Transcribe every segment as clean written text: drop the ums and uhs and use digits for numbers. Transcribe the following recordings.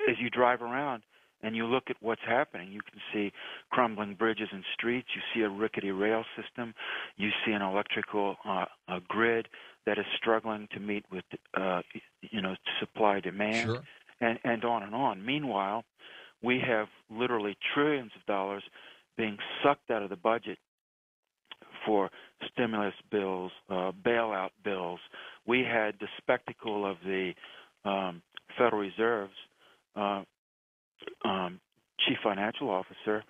as you drive around and you look at what's happening, you can see crumbling bridges and streets. You see a rickety rail system. You see an electrical grid that is struggling to meet with, supply demand, Sure. and on and on. Meanwhile, we have literally trillions of dollars being sucked out of the budget for stimulus bills, bailout bills. We had the spectacle of the Federal Reserve's chief financial officer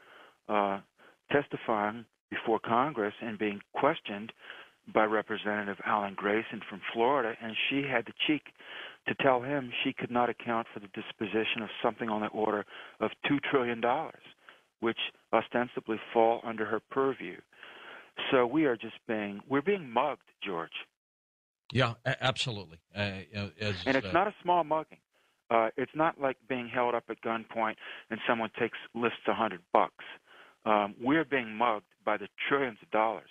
testifying before Congress and being questioned by Representative Alan Grayson from Florida, and she had the cheek to tell him she could not account for the disposition of something on the order of $2 trillion, which ostensibly fall under her purview. So we're being mugged, George. Yeah, absolutely. And it's not a small mugging. It's not like being held up at gunpoint and someone lists $100. We're being mugged by the trillions of dollars,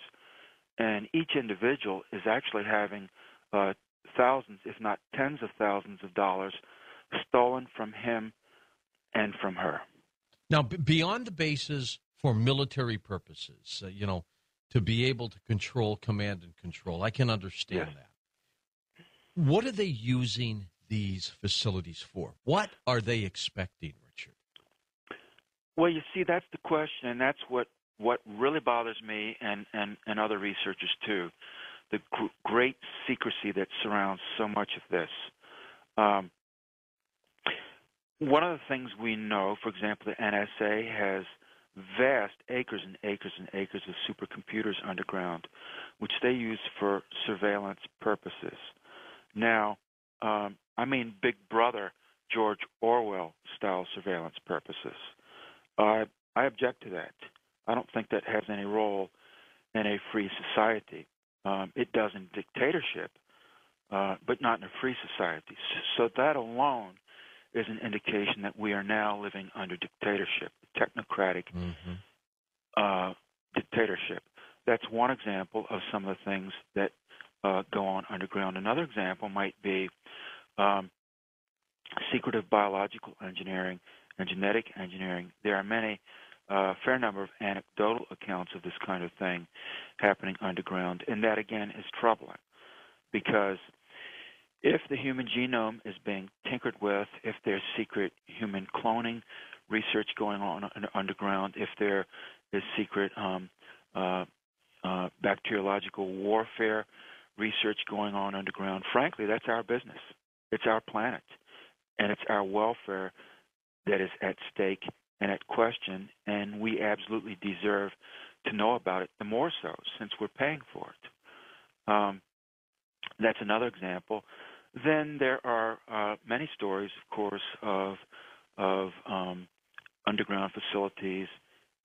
and each individual is actually having thousands, if not tens of thousands of dollars stolen from him and from her. Now, beyond the bases for military purposes, to be able to control command and control, I can understand that. What are they using these facilities for? What are they expecting, Richard? Well, you see, that's the question, and that's what really bothers me and other researchers too, the great secrecy that surrounds so much of this. One of the things we know, for example, the NSA has vast acres and acres and acres of supercomputers underground, which they use for surveillance purposes. Now, I mean Big Brother, George Orwell-style surveillance purposes. I object to that. I don't think that has any role in a free society. It does in dictatorship, but not in a free society. So that alone is an indication that we are now living under dictatorship, technocratic dictatorship. That's one example of some of the things that go on underground. Another example might be secretive biological engineering and genetic engineering. There are fair number of anecdotal accounts of this kind of thing happening underground, and that again is troubling, because if the human genome is being tinkered with, if there's secret human cloning research going on underground, if there is secret bacteriological warfare research going on underground, frankly, that's our business. It's our planet, and it's our welfare that is at stake and at question, and we absolutely deserve to know about it, the more so since we're paying for it. That's another example. Then there are many stories, of course, of underground facilities,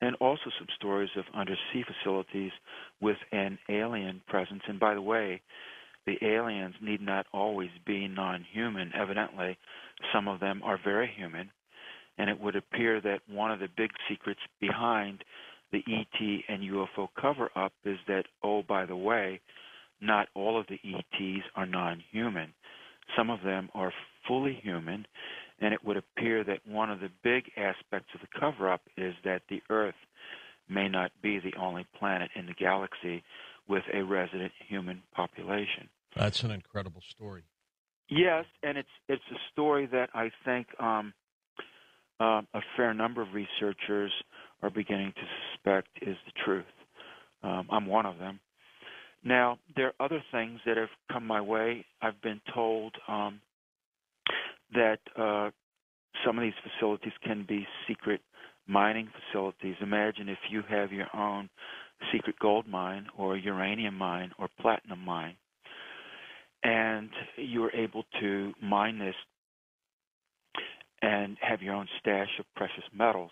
and also some stories of undersea facilities with an alien presence. And by the way, the aliens need not always be non-human. Evidently, some of them are very human, and it would appear that one of the big secrets behind the ET and UFO cover-up is that, oh, by the way, not all of the ETs are non-human. Some of them are fully human, and it would appear that one of the big aspects of the cover-up is that the Earth may not be the only planet in the galaxy with a resident human population. That's an incredible story. Yes, and it's a story that I think a fair number of researchers are beginning to suspect is the truth. I'm one of them. Now, there are other things that have come my way. I've been told that some of these facilities can be secret mining facilities. Imagine if you have your own secret gold mine or uranium mine or platinum mine, and you're able to mine this and have your own stash of precious metals.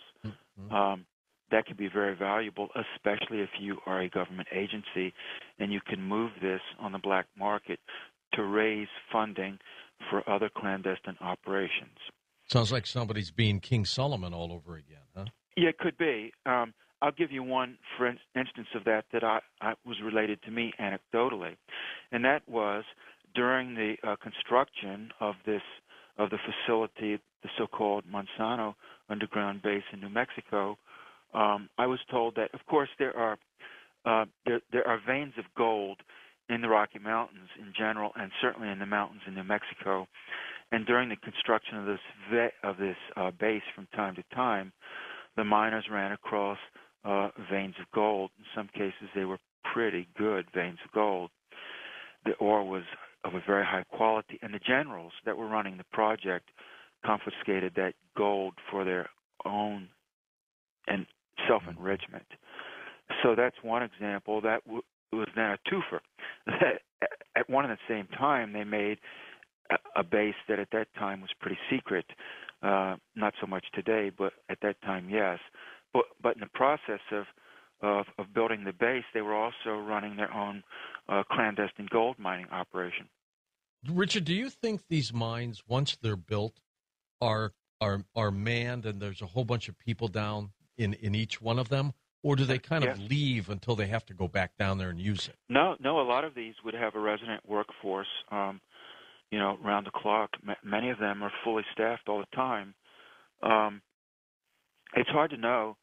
That could be very valuable, especially if you are a government agency and you can move this on the black market to raise funding for other clandestine operations. Sounds like somebody's being King Solomon all over again, huh? Yeah, it could be. I'll give you one, for instance, of that I was related to me anecdotally, and that was during the construction of this of the facility, the so-called Monsanto underground base in New Mexico, I was told that, of course, there are veins of gold in the Rocky Mountains in general, and certainly in the mountains in New Mexico. And during the construction of this base, from time to time, the miners ran across veins of gold. In some cases, they were pretty good veins of gold. The ore was of a very high quality, and the generals that were running the project confiscated that gold for their own and self-enrichment. So that's one example. That was then a twofer. At one and the same time, they made a base that at that time was pretty secret. Not so much today, but at that time, yes. But in the process of building the base, they were also running their own clandestine gold mining operation. Richard, do you think these mines, once they're built, are manned and there's a whole bunch of people down in each one of them? Or do they kind of leave until they have to go back down there and use it? No. A lot of these would have a resident workforce, round the clock. Many of them are fully staffed all the time. It's hard to know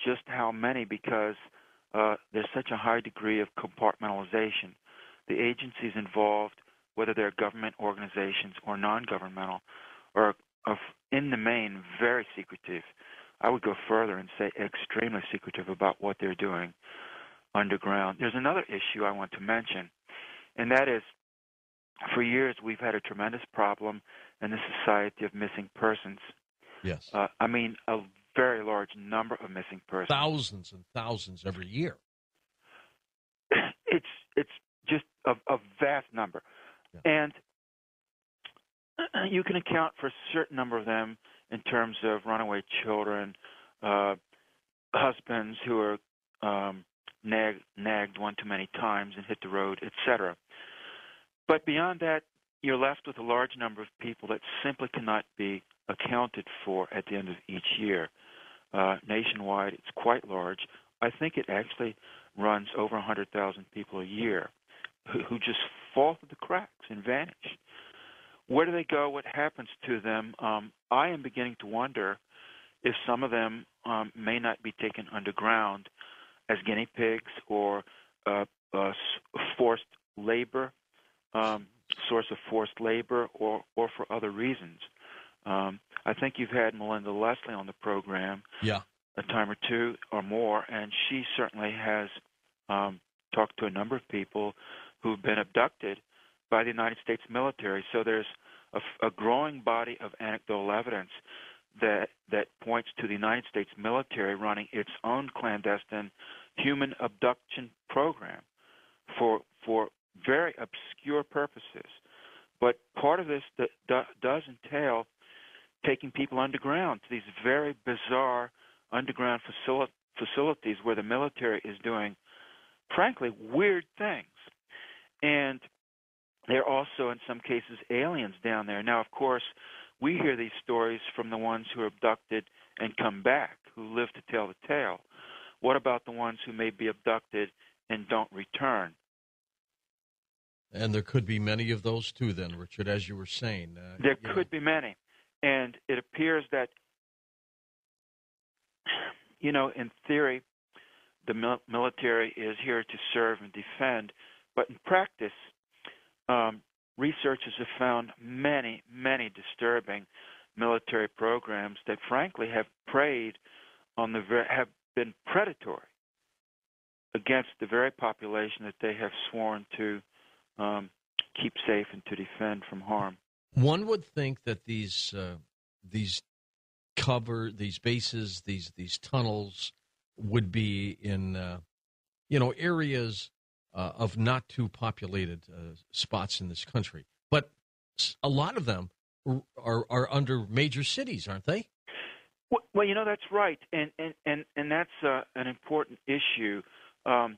just how many, because there's such a high degree of compartmentalization. The agencies involved, whether they're government organizations or non-governmental, are in the main very secretive. I would go further and say extremely secretive about what they're doing underground. There's another issue I want to mention, and that is, for years we've had a tremendous problem in the society of missing persons. Yes. I mean, a very large number of missing persons. Thousands and thousands every year. It's just a vast number. Yeah. And you can account for a certain number of them in terms of runaway children, husbands who are nagged one too many times and hit the road, etc. But beyond that, you're left with a large number of people that simply cannot be accounted for at the end of each year. Nationwide, it's quite large. I think it actually runs over 100,000 people a year who just fall through the cracks and vanish. Where do they go? What happens to them? I am beginning to wonder if some of them may not be taken underground as guinea pigs or forced labor, source of forced labor, or for other reasons. I think you've had Melinda Leslie on the program a time or two or more, and she certainly has talked to a number of people who've been abducted by the United States military. So there's a growing body of anecdotal evidence that points to the United States military running its own clandestine human abduction program for very obscure purposes. But part of this does entail taking people underground to these very bizarre underground facilities where the military is doing, frankly, weird things. And there are also, in some cases, aliens down there. Now, of course, we hear these stories from the ones who are abducted and come back, who live to tell the tale. What about the ones who may be abducted and don't return? And there could be many of those, too, then, Richard, as you were saying. There could be many. And it appears that, in theory, the military is here to serve and defend, but in practice, researchers have found many, many disturbing military programs that, frankly, have preyed on have been predatory against the very population that they have sworn to keep safe and to defend from harm. One would think that these bases, these tunnels would be in areas of not too populated spots in this country, but a lot of them are under major cities, aren't they? Well, that's right, and that's an important issue. I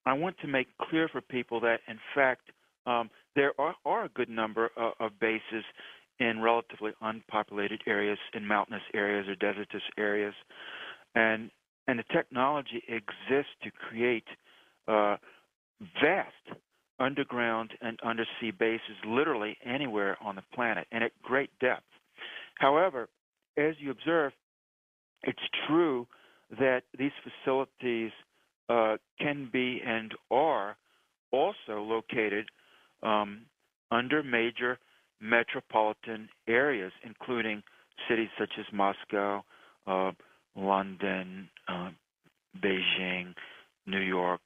want to make clear for people that, in fact, there are a good number of bases in relatively unpopulated areas, in mountainous areas or desertous areas, and the technology exists to create vast underground and undersea bases literally anywhere on the planet and at great depth. However, as you observe, it's true that these facilities can be and are also located under major metropolitan areas, including cities such as Moscow, London, Beijing, New York,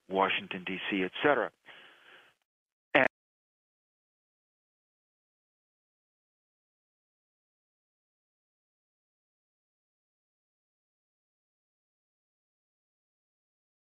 Washington, D.C., etc.